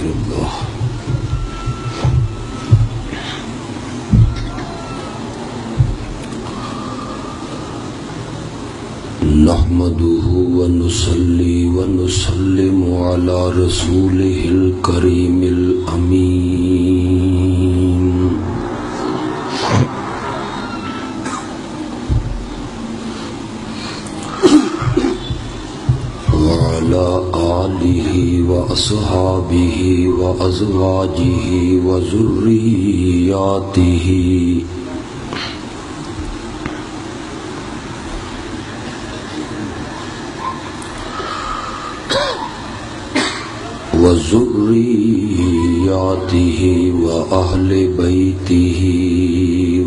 اللہ نحمده ونصلي ونسلم على رسوله الكريم الأمين وعلى آله وأصحابه وأزواجه وذرياته وذرياته وأهل بيته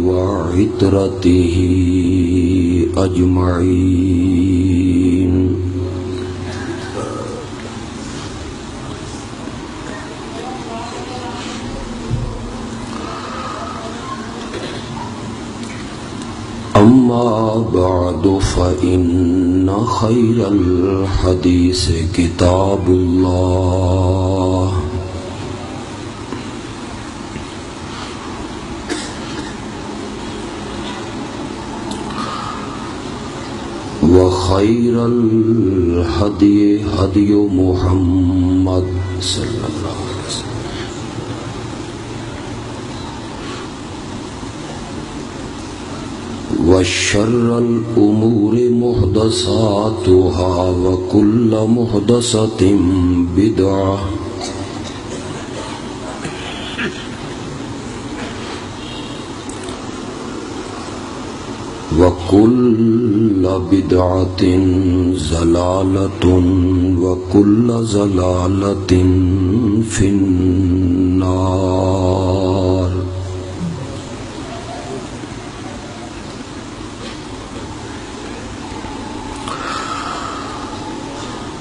وعترته أجمعين أما بعد فإن خير الحديث كتاب الله وخير الهدي هدي محمد صلى الله عليه وسلم وشر الأمور محدثاتها وكل محدثة بدعة وكل بدعة ضلالة وكل ضلالة في النار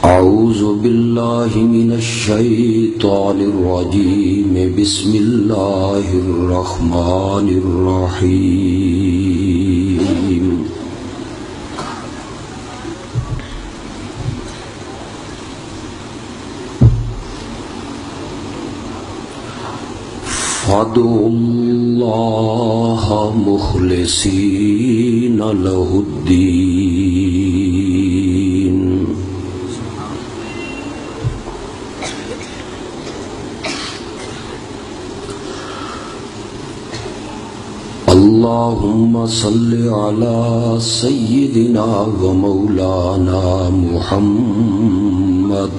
أعوذ بالله من الشيطان الرجيم بسم الله الرحمن الرحيم فادعوا الله مخلصين له الدين اللهم صل على سيدنا ومولانا محمد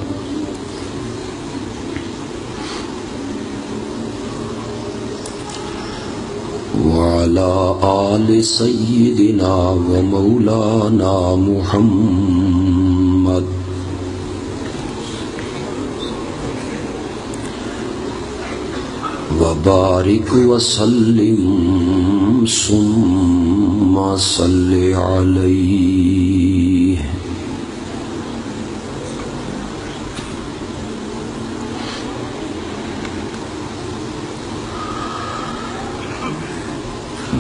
وعلى آل سيدنا ومولانا محمد وبارك وسلم ثم صل عليه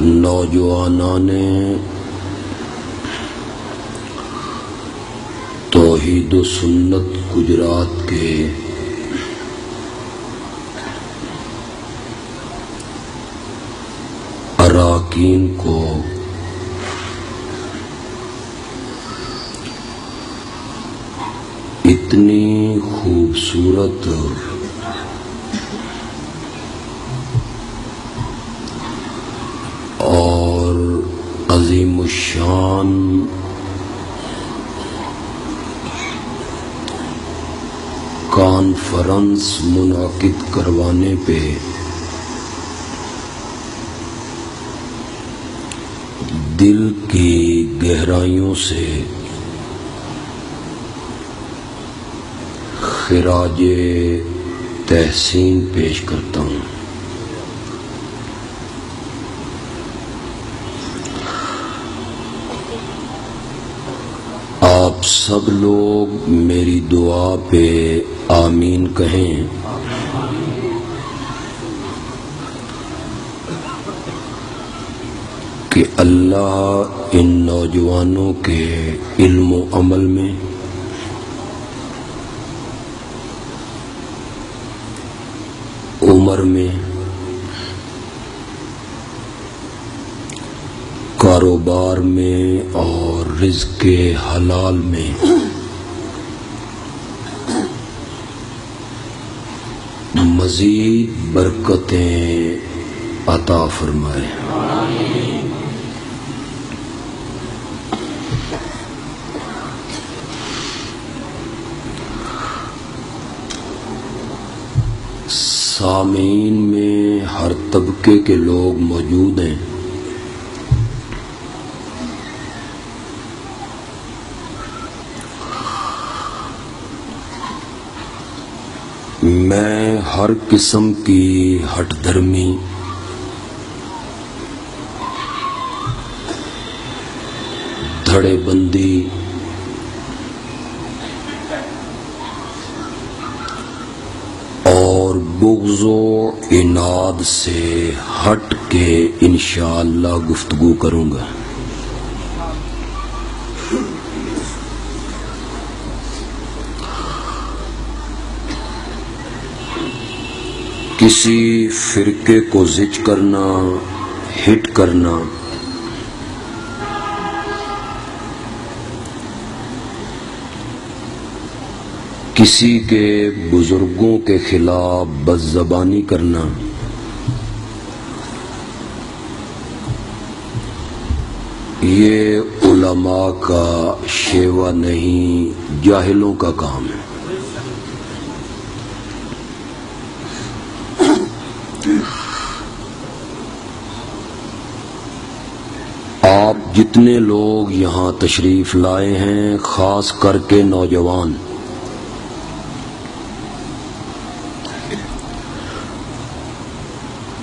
نوجوانان توحید و سنت گجرات کے اراکین کو اتنی خوبصورت اور عظیم الشان کانفرنس منعقد کروانے پہ دل کی گہرائیوں سے خراج تحسین پیش کرتا ہوں۔ آپ سب لوگ میری دعا پہ آمین کہیں۔ کہ اللہ ان نوجوانوں کے علم و عمل میں عمر میں، کاروبار میں اور رزق حلال میں مزید برکتیں عطا فرمائے۔ سامعین میں ہر طبقے کے لوگ موجود ہیں۔ میں ہر قسم کی ہٹ دھرمی دھڑے بندی اور بغض و عناد سے ہٹ کے انشاءاللہ گفتگو کروں گا۔ کسی فرقے کو زج کرنا، ہٹ کرنا، کسی کے بزرگوں کے خلاف بدزبانی کرنا، یہ علماء کا شیوہ نہیں، جاہلوں کا کام ہے۔ آپ جتنے لوگ یہاں تشریف لائے ہیں، خاص کر کے نوجوان،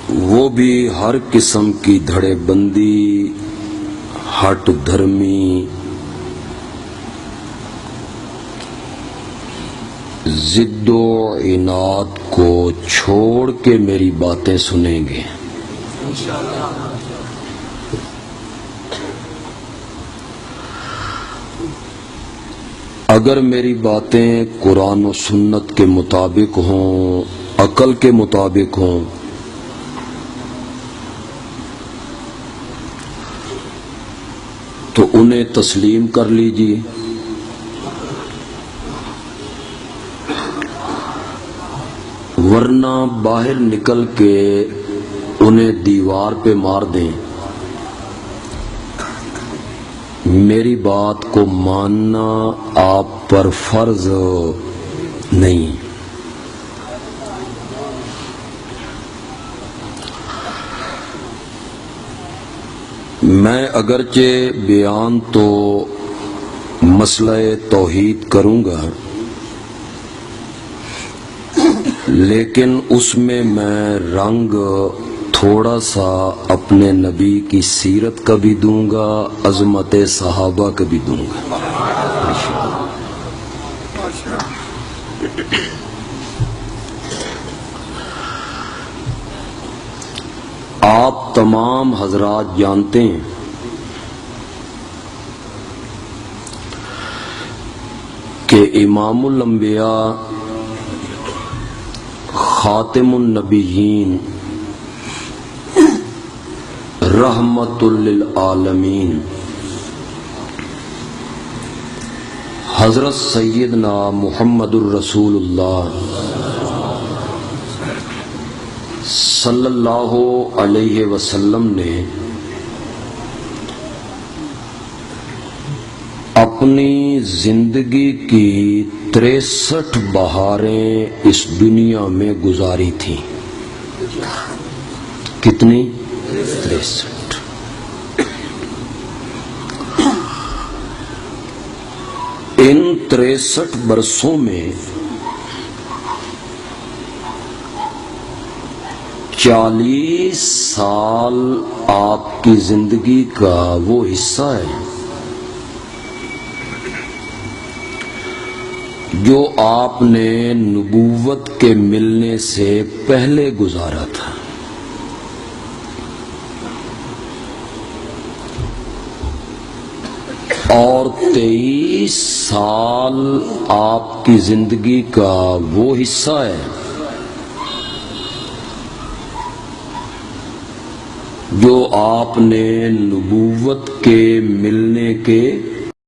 وہ بھی ہر قسم کی دھڑے بندی، ہٹ دھرمی، ضد و عناد کو چھوڑ کے میری باتیں سنیں گے۔ اگر میری باتیں قرآن و سنت کے مطابق ہوں، عقل کے مطابق ہوں، تو انہیں تسلیم کر لیجیے، ورنہ باہر نکل کے انہیں دیوار پہ مار دیں۔ میری بات کو ماننا آپ پر فرض نہیں۔ میں اگرچہ بیان تو مسئلہ توحید کروں گا، لیکن اس میں رنگ تھوڑا سا اپنے نبی کی سیرت کا بھی دوں گا، عظمت صحابہ کا بھی دوں گا۔ آپ تمام حضرات جانتے ہیں کہ امام الانبیاء، خاتم النبیین، رحمت للعالمین، حضرت سیدنا محمد الرسول اللہ صلی اللہ علیہ وسلم نے اپنی زندگی کی 63 بہاریں اس دنیا میں گزاری تھیں۔ کتنی؟ 63۔ ان 63 برسوں میں 40 سال آپ کی زندگی کا وہ حصہ ہے جو آپ نے نبوت کے ملنے سے پہلے گزارا تھا۔ اور 23 سال آپ کی زندگی کا وہ حصہ ہے جو آپ نے نبوت کے ملنے کے